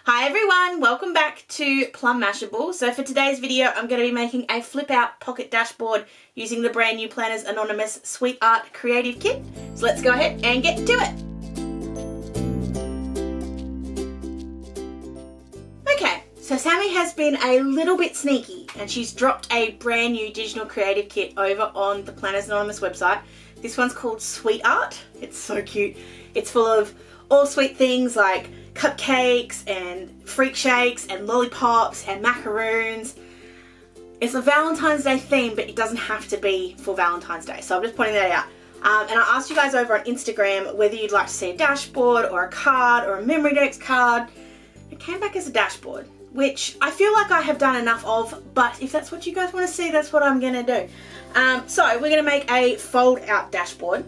Hi everyone, welcome back to Plum Mashable. So for today's video, I'm going to be making a flip out pocket dashboard using the brand new Planners Anonymous Sweet Art Creative Kit. So let's go ahead and get to it. Okay, so Sammy has been a little bit sneaky and she's dropped a brand new digital creative kit over on the Planners Anonymous website. This one's called Sweet Art. It's so cute. It's full of all sweet things like cupcakes and freak shakes and lollipops and macaroons. It's a Valentine's Day theme, but it doesn't have to be for Valentine's Day, so I'm just pointing that out. And I asked you guys over on Instagram whether you'd like to see a dashboard or a card or a memory decks card. It came back as a dashboard, which I feel like I have done enough of, but if that's what you guys want to see, that's what I'm going to do. So we're going to make a fold out dashboard.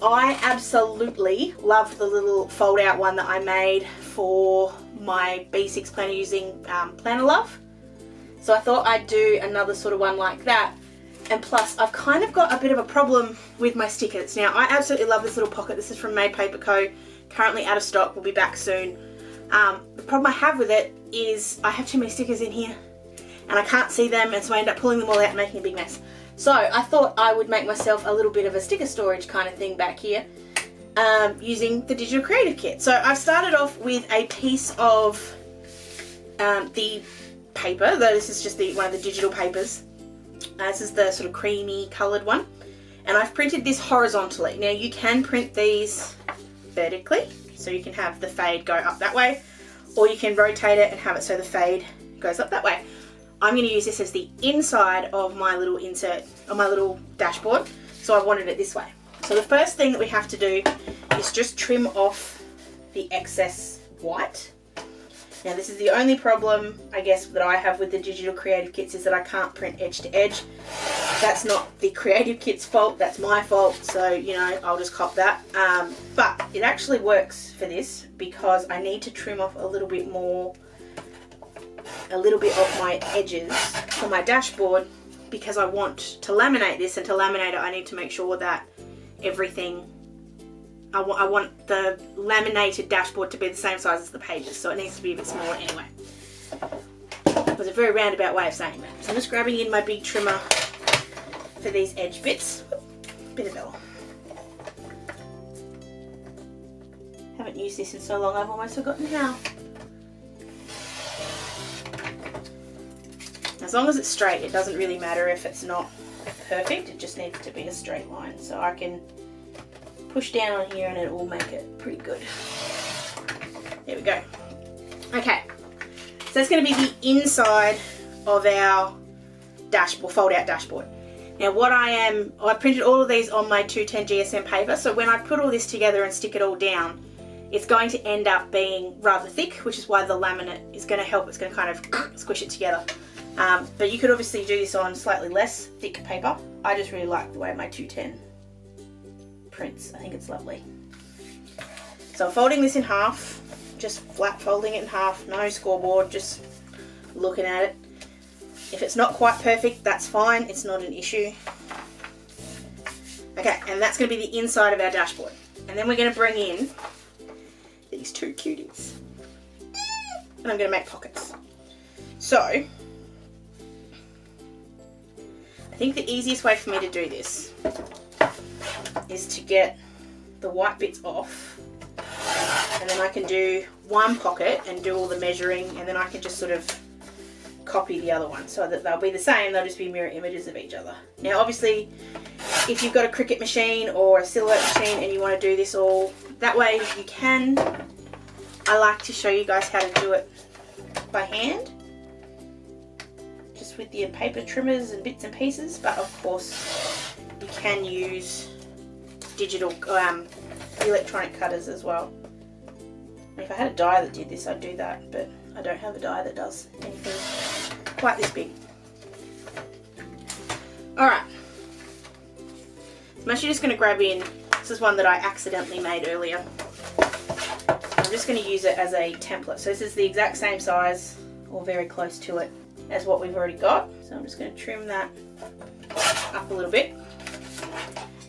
I absolutely love the little fold out one that I made for my B6 planner using Planner Love. So I thought I'd do another sort of one like that. And plus I've kind of got a bit of a problem with my stickers. Now I absolutely love this little pocket. This is from Made Paper Co. Currently out of stock, will be back soon. The problem I have with it is I have too many stickers in here and I can't see them, and so I end up pulling them all out and making a big mess. So I thought I would make myself a little bit of a sticker storage kind of thing back here using the digital creative kit. So I've started off with a piece of the paper, though this is just one of the digital papers. This is the sort of creamy coloured one, and I've printed this horizontally. Now you can print these vertically, so you can have the fade go up that way, or you can rotate it and have it so the fade goes up that way. I'm going to use this as the inside of my little insert, on my little dashboard, so I wanted it this way. So the first thing that we have to do is just trim off the excess white. Now this is the only problem, I guess, that I have with the digital creative kits, is that I can't print edge to edge. That's not the creative kit's fault, that's my fault, so you know, I'll just cop that. But it actually works for this because I need to trim off a little bit of my edges for my dashboard, because I want to laminate this, and to laminate it I need to make sure that everything, I want the laminated dashboard to be the same size as the pages, so it needs to be a bit smaller anyway. It was a very roundabout way of saying that. So I'm just grabbing in my big trimmer for these edge bits. Bit of vellum. Haven't used this in so long I've almost forgotten how. As long as it's straight, it doesn't really matter if it's not perfect, it just needs to be a straight line. So I can push down on here and it will make it pretty good. There we go. Okay, so that's going to be the inside of our dashboard, fold out dashboard. Now I printed all of these on my 210 GSM paper, so when I put all this together and stick it all down, it's going to end up being rather thick, which is why the laminate is going to help. It's going to kind of squish it together. But you could obviously do this on slightly less thick paper. I just really like the way my 210 prints. I think it's lovely. So I'm folding this in half, just flat folding it in half, no scoreboard, just looking at it. If it's not quite perfect, that's fine, it's not an issue. Okay, and that's going to be the inside of our dashboard. And then we're going to bring in these two cuties. And I'm going to make pockets. So I think the easiest way for me to do this is to get the white bits off, and then I can do one pocket and do all the measuring, and then I can just sort of copy the other one so that they'll be the same, they'll just be mirror images of each other. Now obviously if you've got a Cricut machine or a Silhouette machine and you want to do this all that way, you can. I like to show you guys how to do it by hand, with the paper trimmers and bits and pieces, but of course you can use digital electronic cutters as well. If I had a die that did this, I'd do that, but I don't have a die that does anything quite this big. Alright, so I'm actually just going to grab in, this is one that I accidentally made earlier. I'm just going to use it as a template. So this is the exact same size, or very close to it, as what we've already got. So I'm just going to trim that up a little bit,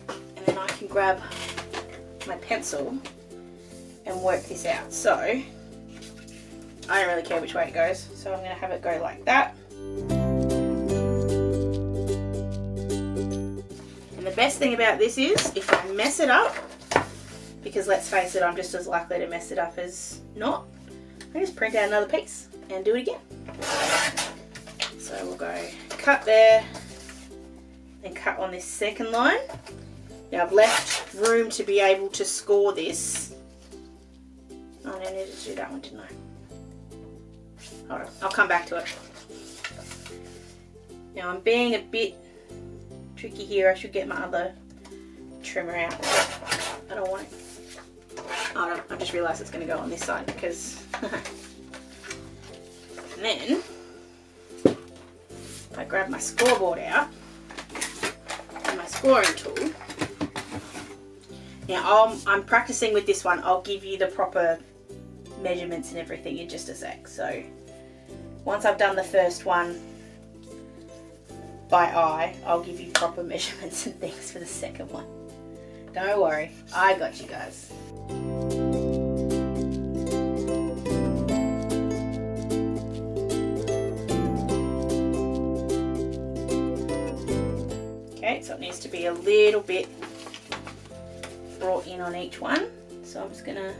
and then I can grab my pencil and work this out. So I don't really care which way it goes, so I'm going to have it go like that. And the best thing about this is if I mess it up, because let's face it, I'm just as likely to mess it up as not, I just print out another piece and do it again. So we'll go cut there and cut on this second line. Now I've left room to be able to score this. Oh, I needed to do that one, didn't I? Hold on, I'll come back to it. Now I'm being a bit tricky here. I should get my other trimmer out. I don't want it. Oh no, I just realised it's going to go on this side because... And then, if I grab my scoreboard out and my scoring tool, now I'm practicing with this one. I'll give you the proper measurements and everything in just a sec. So once I've done the first one by eye, I'll give you proper measurements and things for the second one. Don't worry, I got you guys. Okay, so it needs to be a little bit brought in on each one. So I'm just gonna,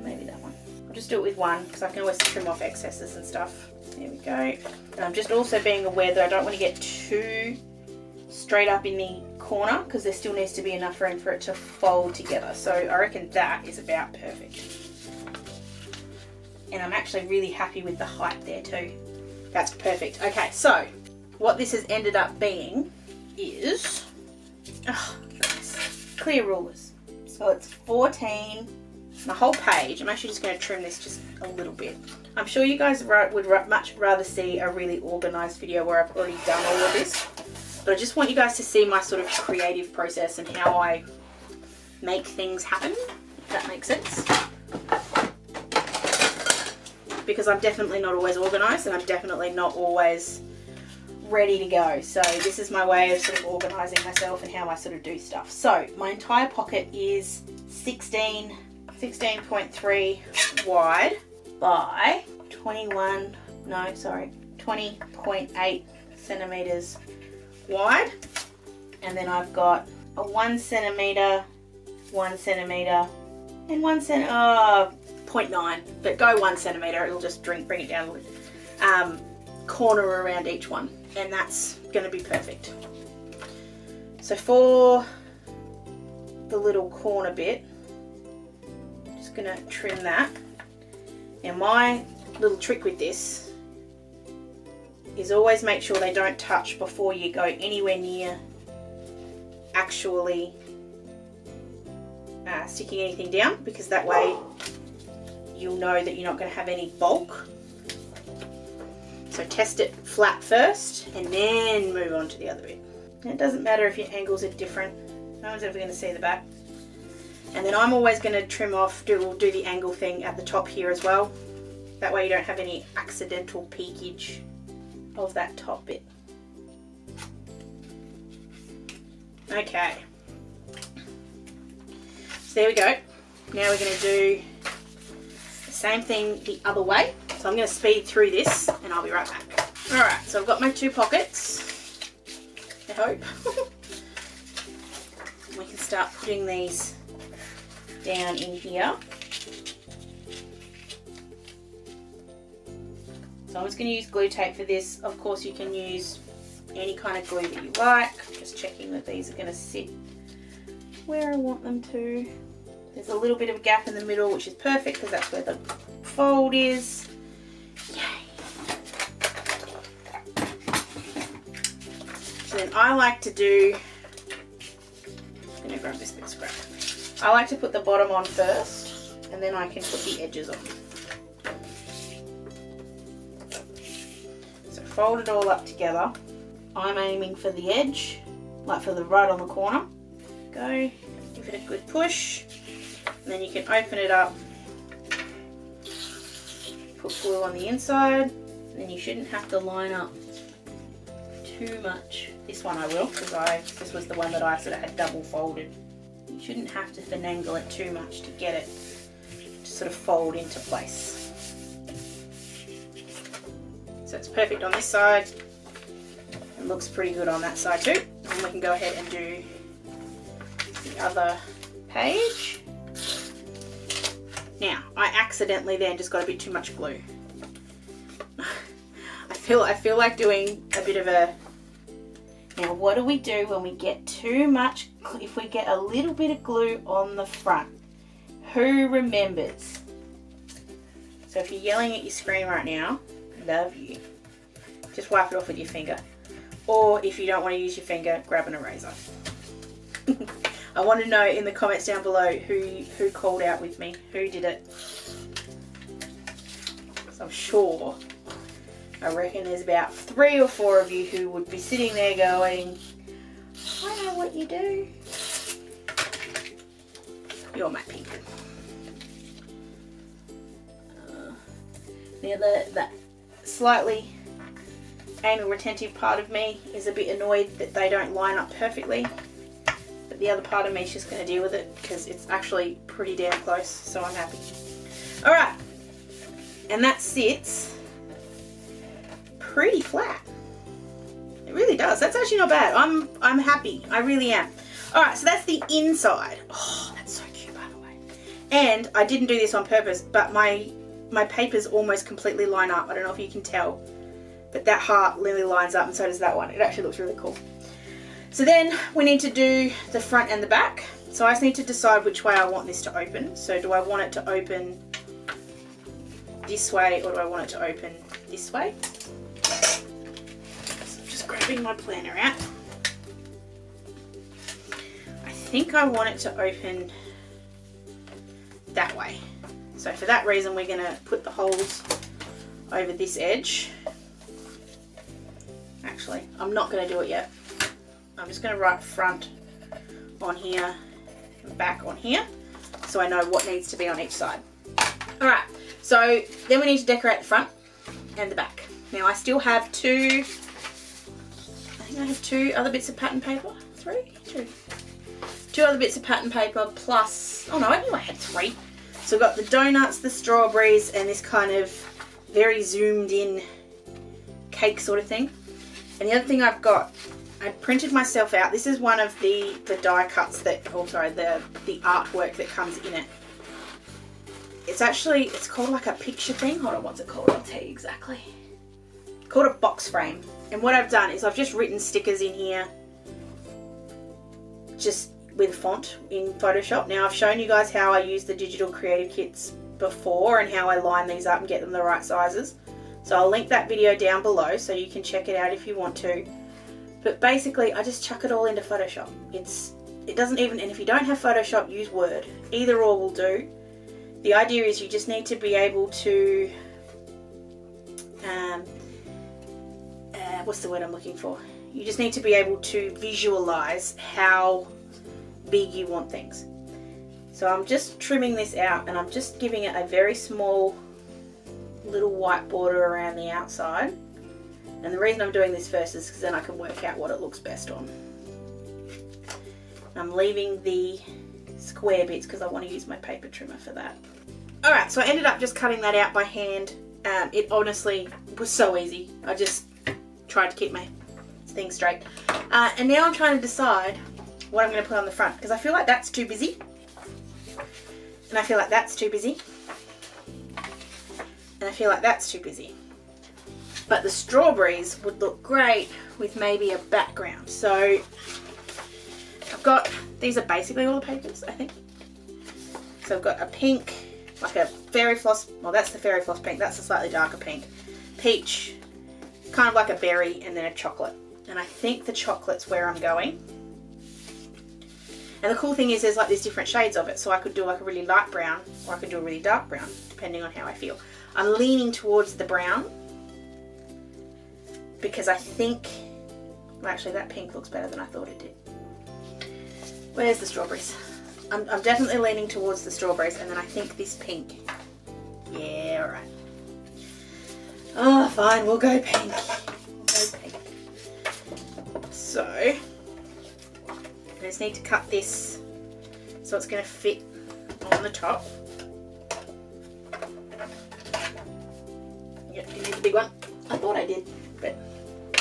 maybe that one. I'll just do it with one because I can always trim off excesses and stuff. There we go. And I'm just also being aware that I don't want to get too straight up in the corner because there still needs to be enough room for it to fold together. So I reckon that is about perfect. And I'm actually really happy with the height there too. That's perfect. Okay, so what this has ended up being is, oh goodness, clear rulers. So it's 14, the whole page. I'm actually just going to trim this just a little bit. I'm sure you guys would much rather see a really organised video where I've already done all of this. But I just want you guys to see my sort of creative process and how I make things happen, if that makes sense. Because I'm definitely not always organised and I'm definitely not always ready to go. So this is my way of sort of organising myself and how I sort of do stuff. So my entire pocket is 16.3 wide by 20.8 centimetres wide, and then I've got a 1 centimetre, 1 centimetre, and 0.9, but go 1 centimetre, it'll just bring it down a little, corner around each one, and that's going to be perfect. So for the little corner bit, I'm just going to trim that. Now my little trick with this is always make sure they don't touch before you go anywhere near actually sticking anything down, because that way you'll know that you're not going to have any bulk. So test it flat first and then move on to the other bit. And it doesn't matter if your angles are different, no one's ever going to see the back. And then I'm always going to trim off, do the angle thing at the top here as well. That way you don't have any accidental peakage of that top bit. Okay, so there we go. Now we're going to do the same thing the other way. So I'm going to speed through this and I'll be right back. Alright, so I've got my two pockets, I hope. We can start putting these down in here. So I'm just going to use glue tape for this. Of course you can use any kind of glue that you like. Just checking that these are going to sit where I want them to. There's a little bit of a gap in the middle, which is perfect because that's where the fold is. Yay. So then I like to do, I'm going to grab this bit of scrap. I like to put the bottom on first and then I can put the edges on. Fold it all up together. I'm aiming for the edge, like for the right on the corner. Go, give it a good push, and then you can open it up, put glue on the inside, and then you shouldn't have to line up too much. This one I will, because this was the one that I sort of had double folded. You shouldn't have to finagle it too much to get it to sort of fold into place. it's perfect on this side. It looks pretty good on that side too. And we can go ahead and do the other page. Now, I accidentally then just got a bit too much glue. I feel like doing a bit of a... Now, what do we do when we get too much, if we get a little bit of glue on the front? Who remembers? So if you're yelling at your screen right now, love you. Just wipe it off with your finger. Or if you don't want to use your finger, grab an eraser. I want to know in the comments down below who called out with me, who did it. So I'm sure, I reckon there's about 3 or 4 of you who would be sitting there going, I know what you do. You're my pink. Now the slightly anal retentive part of me is a bit annoyed that they don't line up perfectly. But the other part of me is just going to deal with it because it's actually pretty damn close, so I'm happy. Alright, and that sits pretty flat. It really does. That's actually not bad. I'm happy. I really am. Alright, so that's the inside. Oh, that's so cute, by the way. And I didn't do this on purpose, but my papers almost completely line up. I don't know if you can tell, but that heart really lines up, and so does that one. It actually looks really cool. So then we need to do the front and the back. So I just need to decide which way I want this to open. So do I want it to open this way, or do I want it to open this way? So I'm just grabbing my planner out. I think I want it to open that way. So for that reason, we're going to put the holes over this edge. Actually, I'm not going to do it yet. I'm just going to write front on here and back on here, so I know what needs to be on each side. Alright, so then we need to decorate the front and the back. Now I still have two other bits of pattern paper. Two other bits of pattern paper plus, oh no, I knew I had 3. So I've got the donuts, the strawberries, and this kind of very zoomed in cake sort of thing. And the other thing I've got, I printed myself out. This is one of the die cuts that, oh sorry, the artwork that comes in it. It's called like a picture thing. Hold on, what's it called? I'll tell you exactly. It's called a box frame. And what I've done is I've just written stickers in here, just with font in Photoshop. Now I've shown you guys how I use the digital creative kits before and how I line these up and get them the right sizes. So I'll link that video down below so you can check it out if you want to. But basically I just chuck it all into Photoshop. It doesn't even, and if you don't have Photoshop, use Word. Either or will do. The idea is you just need to be able to, what's the word I'm looking for? You just need to be able to visualize how big you want things. So I'm just trimming this out and I'm just giving it a very small little white border around the outside. And the reason I'm doing this first is because then I can work out what it looks best on. I'm leaving the square bits because I want to use my paper trimmer for that. Alright, so I ended up just cutting that out by hand. It honestly was so easy. I just tried to keep my thing straight. And now I'm trying to decide what I'm going to put on the front because I feel like that's too busy. And I feel like that's too busy. And I feel like that's too busy. But the strawberries would look great with maybe a background. So I've got, these are basically all the papers, I think. So I've got a pink, like a fairy floss, well that's the fairy floss pink, that's a slightly darker pink. Peach, kind of like a berry, and then a chocolate. And I think the chocolate's where I'm going. And the cool thing is there's like these different shades of it. So I could do like a really light brown or I could do a really dark brown, depending on how I feel. I'm leaning towards the brown because I think, well actually that pink looks better than I thought it did. Where's the strawberries? I'm definitely leaning towards the strawberries, and then I think this pink. Yeah, alright. Oh, fine, we'll go pink. We'll go pink. So, I just need to cut this so it's going to fit on the top. Yep, you need the big one. I thought I did, but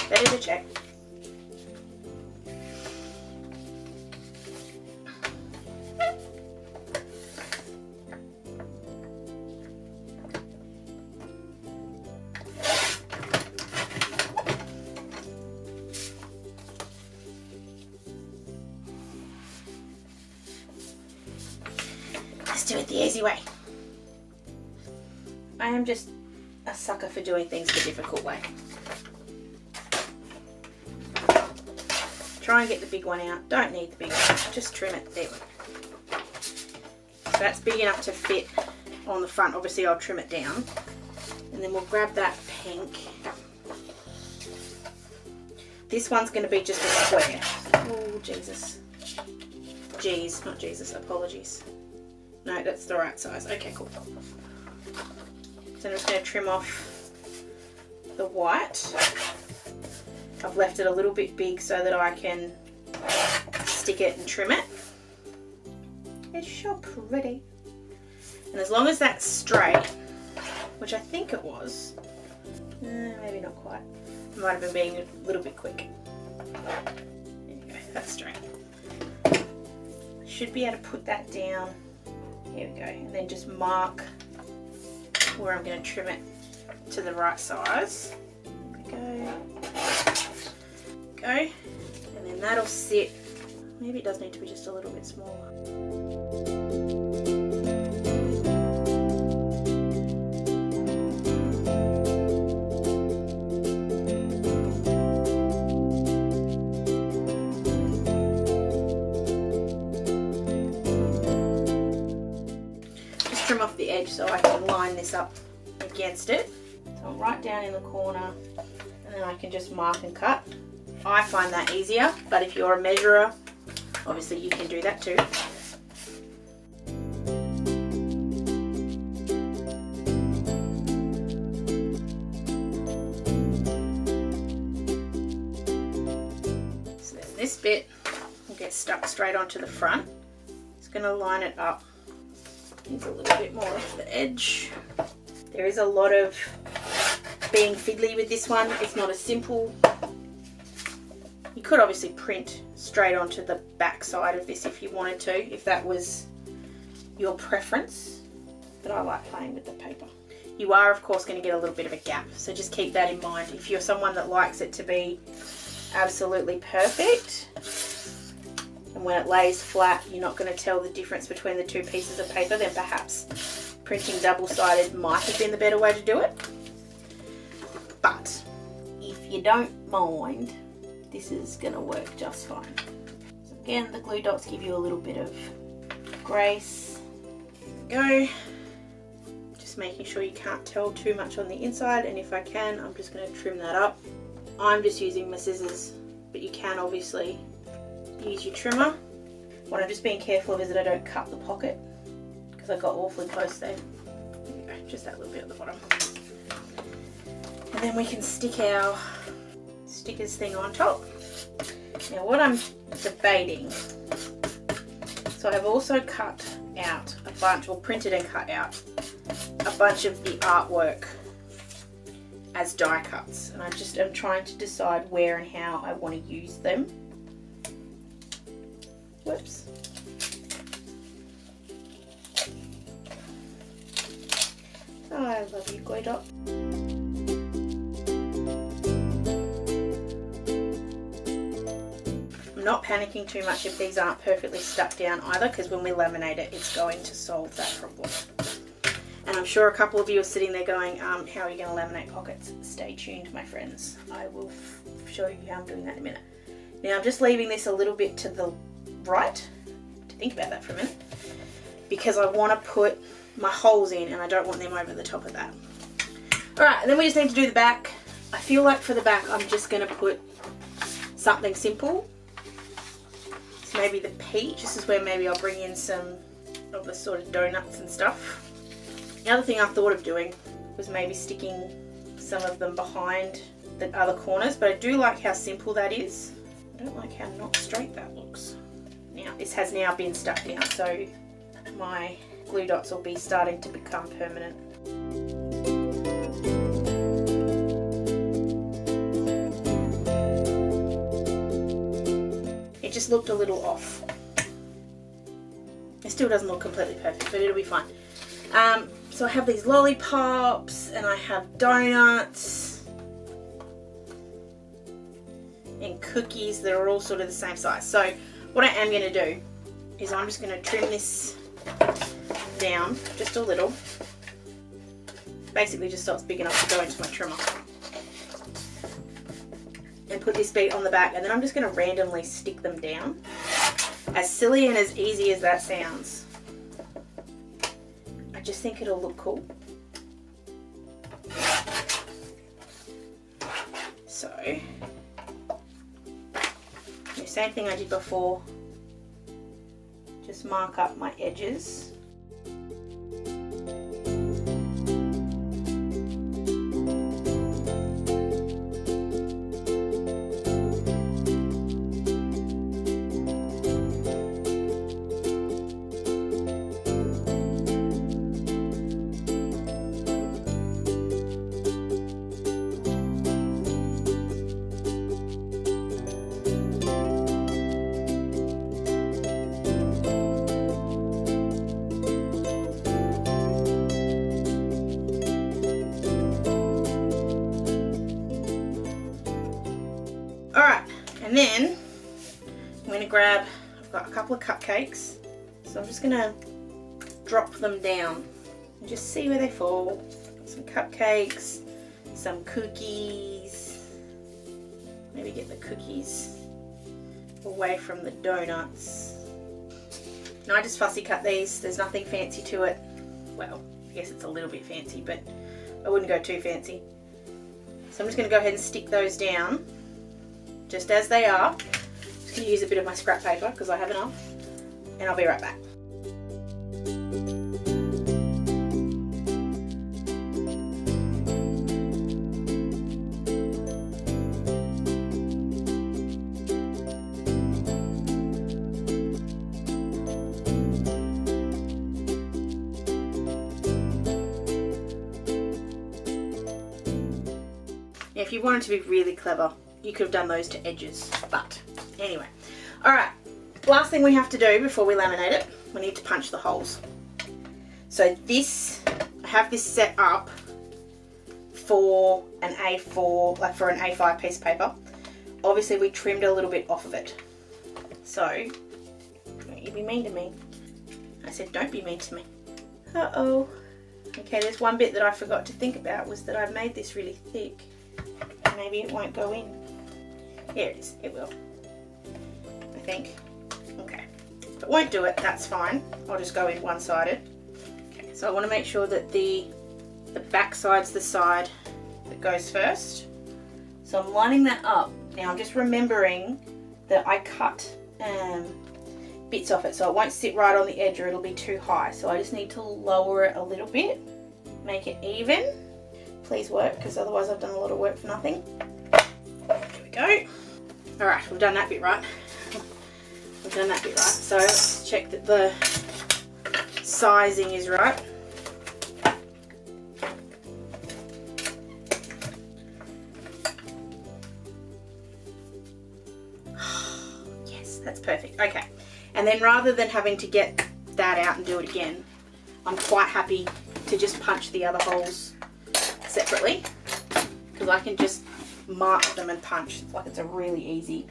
better to check. Let's do it the easy way. I am just a sucker for doing things the difficult way. Try and get the big one out. Don't need the big one, just trim it. There we go. So that's big enough to fit on the front. Obviously I'll trim it down. And then we'll grab that pink. This one's going to be just a square. Oh, Jesus. Jeez, not Jesus, apologies. No, that's the right size. Okay, cool. So I'm just going to trim off the white. I've left it a little bit big so that I can stick it and trim it. It's so pretty. And as long as that's straight, which I think it was, maybe not quite. I might have been being a little bit quick. There you go, that's straight. I should be able to put that down. Here we go, and then just mark where I'm going to trim it to the right size. There we go. And then that'll sit. Maybe it does need to be just a little bit smaller. Trim off the edge so I can line this up against it. So I'm right down in the corner, and then I can just mark and cut. I find that easier, but if you're a measurer, obviously you can do that too. So then this bit will get stuck straight onto the front. It's going to line it up. Needs a little bit more off the edge. There is a lot of being fiddly with this one. It's not as simple. You could obviously print straight onto the back side of this if you wanted to, if that was your preference. But I like playing with the paper. You are of course going to get a little bit of a gap, so just keep that in mind. If you're someone that likes it to be absolutely perfect, and when it lays flat you're not going to tell the difference between the two pieces of paper, then perhaps printing double-sided might have been the better way to do it. But if you don't mind, this is going to work just fine. So again, the glue dots give you a little bit of grace. There we go. Just making sure you can't tell too much on the inside, and if I can, I'm just going to trim that up. I'm just using my scissors, but you can obviously use your trimmer. What I'm just being careful of is that I don't cut the pocket, because I got awfully close there. There you go, just that little bit at the bottom. And then we can stick our stickers thing on top. Now what I'm debating, so I've also cut out a bunch, or printed and cut out a bunch of the artwork as die cuts, and I'm trying to decide where and how I want to use them. Whoops. Oh, I love you, glue dot. I'm not panicking too much if these aren't perfectly stuck down either, because when we laminate it, it's going to solve that problem. And I'm sure a couple of you are sitting there going, how are you going to laminate pockets? Stay tuned, my friends. I will show you how I'm doing that in a minute. Now I'm just leaving this a little bit to the right, to think about that for a minute, because I want to put my holes in and I don't want them over the top of that. Alright, and then we just need to do the back. I feel like for the back I'm just going to put something simple. So maybe the peach, this is where maybe I'll bring in some of the sort of donuts and stuff. The other thing I thought of doing was maybe sticking some of them behind the other corners, but I do like how simple that is. I don't like how not straight that looks. Now this has now been stuck down, so my glue dots will be starting to become permanent. just looked a little off. It still doesn't look completely perfect, but it'll be fine. So I have these lollipops and I have donuts and cookies that are all sort of the same size. So what I am going to do is I'm just going to trim this down just a little. Basically just so it's big enough to go into my trimmer. And put this bit on the back, and then I'm just going to randomly stick them down. As silly and as easy as that sounds, I just think it'll look cool. So, the same thing I did before, just mark up my edges. And then I'm going to grab, I've got a couple of cupcakes, so I'm just going to drop them down and just see where they fall. Some cupcakes, some cookies, maybe get the cookies away from the donuts. Now I just fussy cut these, there's nothing fancy to it. Well, I guess it's a little bit fancy, but I wouldn't go too fancy. So I'm just going to go ahead and stick those down just as they are. I'm just going to use a bit of my scrap paper because I have enough, and I'll be right back. Now, if you wanted to be really clever, you could have done those to edges, but anyway. Alright, last thing we have to do before we laminate it, we need to punch the holes. So this, I have this set up for an A4, like for an A5 piece of paper. Obviously we trimmed a little bit off of it. So, don't you be mean to me. I said don't be mean to me. Uh-oh. Okay, there's one bit that I forgot to think about, was that I've made this really thick. Maybe it won't go in. Here it is, it will, I think. Okay, if it won't do it, that's fine. I'll just go in one-sided. Okay, so I want to make sure that the back side's the side that goes first. So I'm lining that up. Now I'm just remembering that I cut bits off it, so it won't sit right on the edge or it'll be too high. So I just need to lower it a little bit, make it even. Please work, because otherwise I've done a lot of work for nothing. There we go. Alright, we've done that bit right. We've done that bit right. So let's check that the sizing is right. Yes, that's perfect. Okay. And then rather than having to get that out and do it again, I'm quite happy to just punch the other holes separately, because I can just mark them and punch. It's like it's a really easy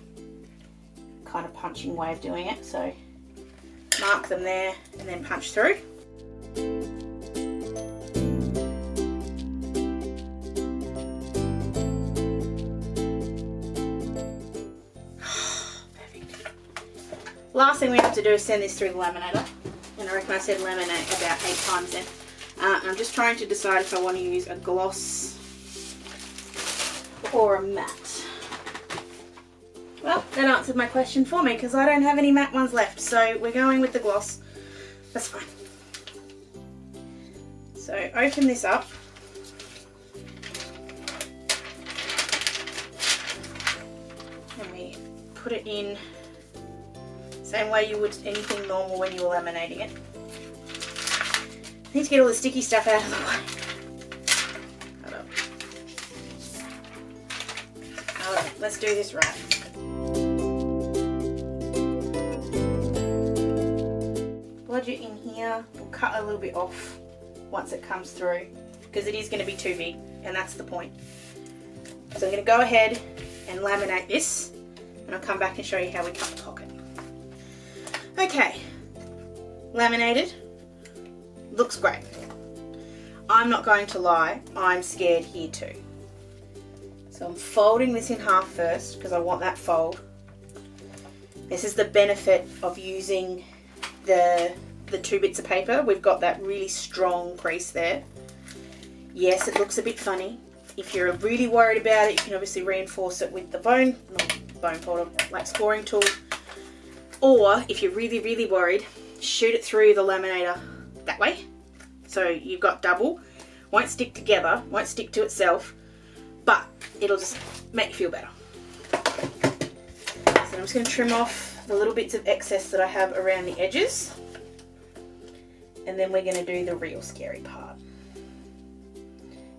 kind of punching way of doing it. So mark them there and then punch through. Perfect. Last thing we have to do is send this through the laminator, and I reckon I said laminate about 8 times then. I'm just trying to decide if I want to use a gloss or a matte. Well, that answered my question for me, because I don't have any matte ones left, so we're going with the gloss. That's fine. So open this up. And we put it in the same way you would anything normal when you were laminating it. I need to get all the sticky stuff out of the way. Hold up. Alright, let's do this right. lodge it in here. We'll cut a little bit off once it comes through because it is going to be too big, and that's the point. So I'm going to go ahead and laminate this, and I'll come back and show you how we cut the pocket. Okay, laminated, looks great. I'm not going to lie, I'm scared here too. So I'm folding this in half first because I want that fold. This is the benefit of using the 2 bits of paper. We've got that really strong crease there. Yes, it looks a bit funny. If you're really worried about it, you can obviously reinforce it with the bone folder, like scoring tool. Or if you're really, really worried, shoot it through the laminator that way. So you've got double. Won't stick together, won't stick to itself, but it'll just make you feel better. So I'm just going to trim off the little bits of excess that I have around the edges. And then we're going to do the real scary part.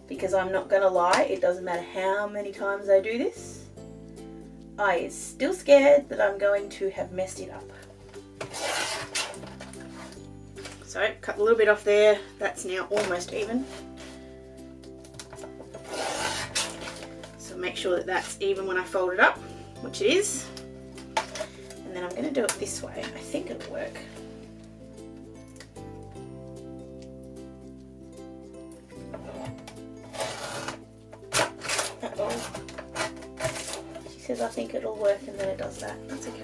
Because I'm not going to lie, it doesn't matter how many times I do this, I is still scared that I'm going to have messed it up. So cut a little bit off there, that's now almost even. So make sure that that's even when I fold it up, which it is. And then I'm going to do it this way. I think it'll work. Uh-oh. She says I think it'll work, and then it does that. That's okay.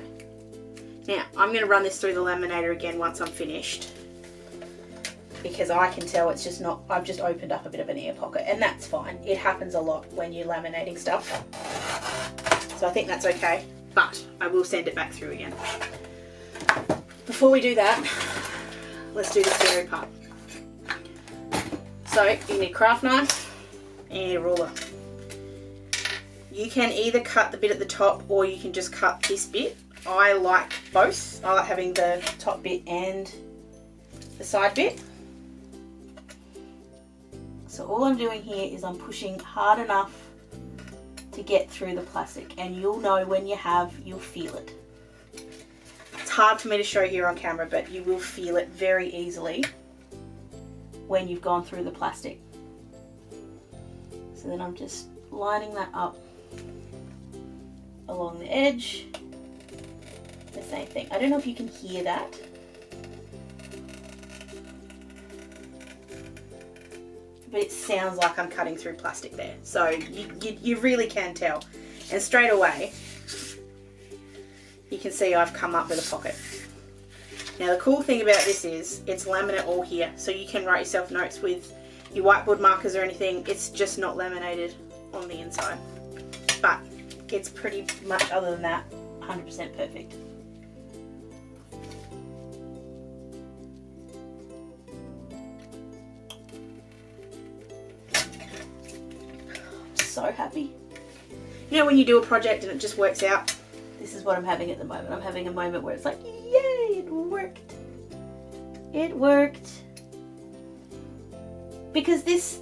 Now, I'm going to run this through the laminator again once I'm finished, because I can tell it's just not, I've just opened up a bit of an air pocket, and that's fine. It happens a lot when you're laminating stuff. So I think that's okay, but I will send it back through again. Before we do that, let's do the scary part. So you need a craft knife and a ruler. You can either cut the bit at the top or you can just cut this bit. I like both. I like having the top bit and the side bit. So all I'm doing here is I'm pushing hard enough to get through the plastic, and you'll know when you have, you'll feel it. It's hard for me to show here on camera, but you will feel it very easily when you've gone through the plastic. So then I'm just lining that up along the edge. The same thing. I don't know if you can hear that. But it sounds like I'm cutting through plastic there. So you really can tell. And straight away, you can see I've come up with a pocket. Now the cool thing about this is it's laminate all here. So you can write yourself notes with your whiteboard markers or anything. It's just not laminated on the inside. But it's pretty much, other than that, 100% perfect. So happy. You know when you do a project and it just works out? This is what I'm having at the moment. I'm having a moment where it's like, yay, it worked. It worked. Because this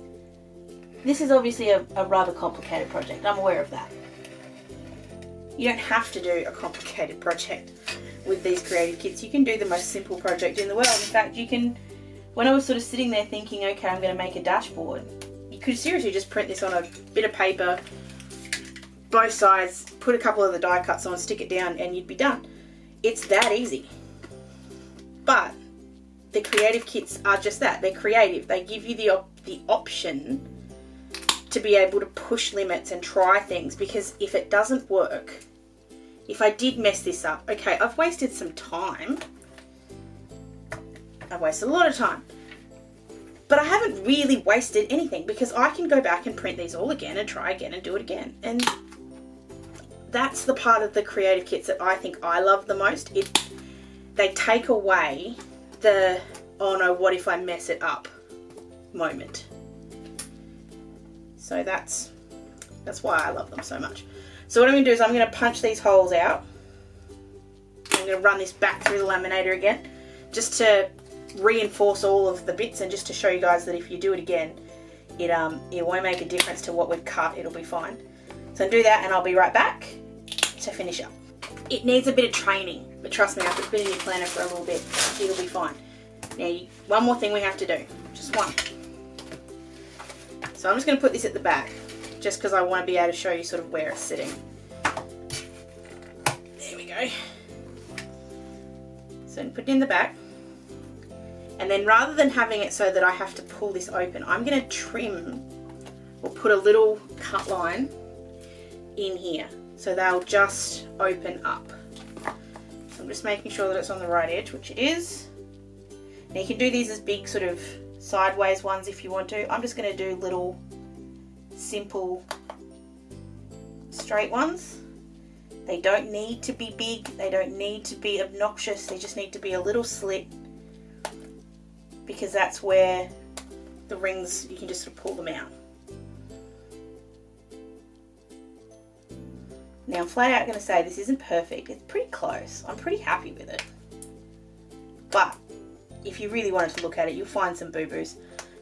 is obviously a rather complicated project. I'm aware of that. You don't have to do a complicated project with these creative kits. You can do the most simple project in the world. In fact, you can, when I was sort of sitting there thinking, okay, I'm going to make a dashboard, you could seriously just print this on a bit of paper, both sides, put a couple of the die cuts on, stick it down, and you'd be done. It's that easy. But the creative kits are just that. They're creative. They give you the option to be able to push limits and try things, because if it doesn't work, if I did mess this up, okay, I've wasted some time. I've wasted a lot of time. But I haven't really wasted anything, because I can go back and print these all again and try again and do it again. And that's the part of the creative kits that I think I love the most. They take away the, oh no, what if I mess it up moment. So that's why I love them so much. So what I'm going to do is I'm going to punch these holes out. I'm going to run this back through the laminator again, just to reinforce all of the bits, and just to show you guys that if you do it again, it won't make a difference to what we've cut. It'll be fine. So I'll do that, and I'll be right back to finish up. It needs a bit of training, but trust me, if it's been in your planner for a little bit, it'll be fine. Now, one more thing we have to do, just one. So I'm just going to put this at the back, just because I want to be able to show you sort of where it's sitting. There we go. So put it in the back. And then rather than having it so that I have to pull this open, I'm going to trim or put a little cut line in here. So they'll just open up. So I'm just making sure that it's on the right edge, which it is. Now you can do these as big sort of sideways ones if you want to. I'm just going to do little simple straight ones. They don't need to be big, they don't need to be obnoxious, they just need to be a little slit, because that's where the rings, you can just sort of pull them out. Now I'm flat out going to say this isn't perfect, it's pretty close, I'm pretty happy with it. But if you really wanted to look at it, you'll find some boo-boos.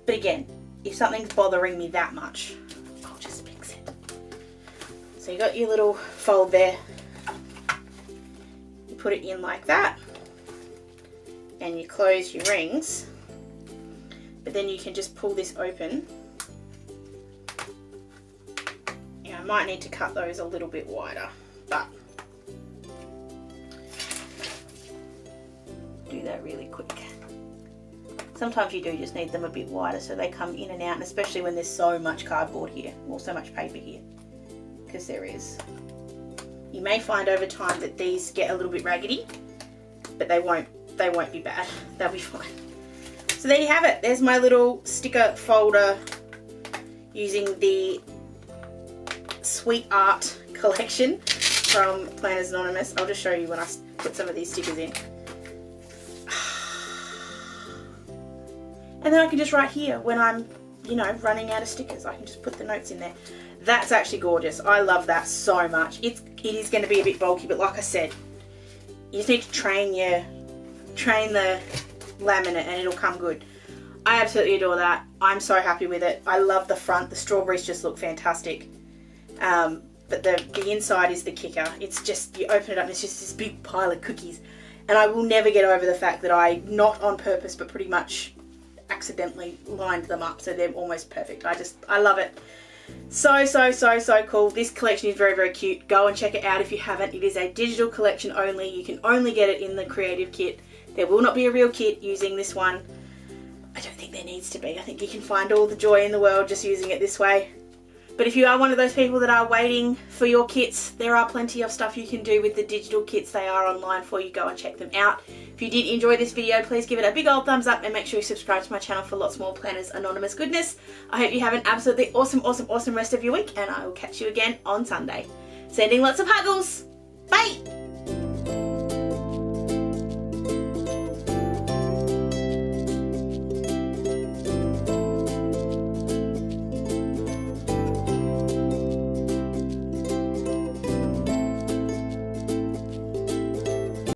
But again, if something's bothering me that much, I'll just fix it. So you got your little fold there. You put it in like that. And you close your rings. But then you can just pull this open. Yeah, I might need to cut those a little bit wider, but do that really quick. Sometimes you do just need them a bit wider so they come in and out, and especially when there's so much cardboard here, or so much paper here, because there is. You may find over time that these get a little bit raggedy, but they won't be bad, they'll be fine. So there you have it, there's my little sticker folder using the Sweet Art collection from Planners Anonymous. I'll just show you when I put some of these stickers in. And then I can just write here when I'm, you know, running out of stickers. I can just put the notes in there. That's actually gorgeous. I love that so much. It is going to be a bit bulky, but like I said, you just need to train the laminate and it'll come good. I absolutely adore that. I'm so happy with it. I love the front. The strawberries just look fantastic. But the inside is the kicker. It's just, you open it up and it's just this big pile of cookies. And I will never get over the fact that I, not on purpose, but pretty much accidentally lined them up so they're almost perfect. I love it. So cool. This collection is very, very cute. Go and check it out if you haven't. It is a digital collection only. You can only get it in the creative kit. There will not be a real kit using this one. I don't think there needs to be. I think you can find all the joy in the world just using it this way. But if you are one of those people that are waiting for your kits, there are plenty of stuff you can do with the digital kits. They are online for you. Go and check them out. If you did enjoy this video, please give it a big old thumbs up and make sure you subscribe to my channel for lots more Planners Anonymous goodness. I hope you have an absolutely awesome rest of your week, and I will catch you again on Sunday. Sending lots of huggles. Bye!